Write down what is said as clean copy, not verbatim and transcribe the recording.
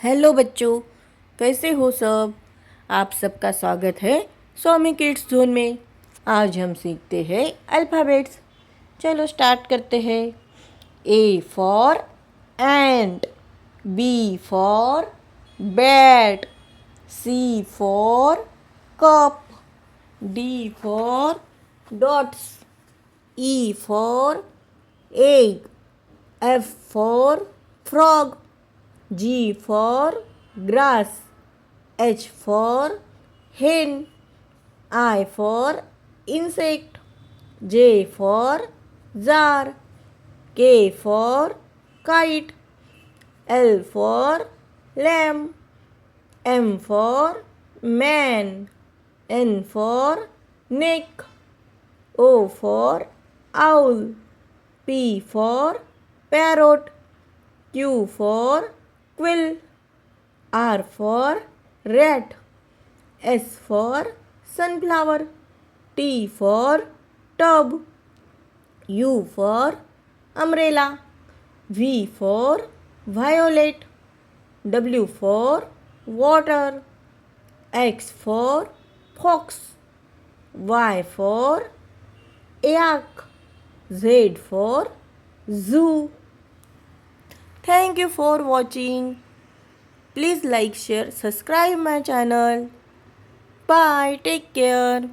Hello बच्चों, कैसे हो सब। आप सबका स्वागत है स्वामी किड्स जोन में। आज हम सीखते हैं अल्फ़ाबेट्स। चलो स्टार्ट करते हैं। A for ant, B for bat, C for cup, D for dots, E for egg, F for frog, G for grass, H for hen, I for insect, J for jar, K for kite, L for lamb, M for man, N for neck, O for owl, P for parrot, Q for quill, R for rat, S for sunflower, T for tub, U for umbrella, V for violet, W for water, X for fox, Y for yak, Z for zoo. Thank you for watching. Please like, share, subscribe my channel. Bye. Take care.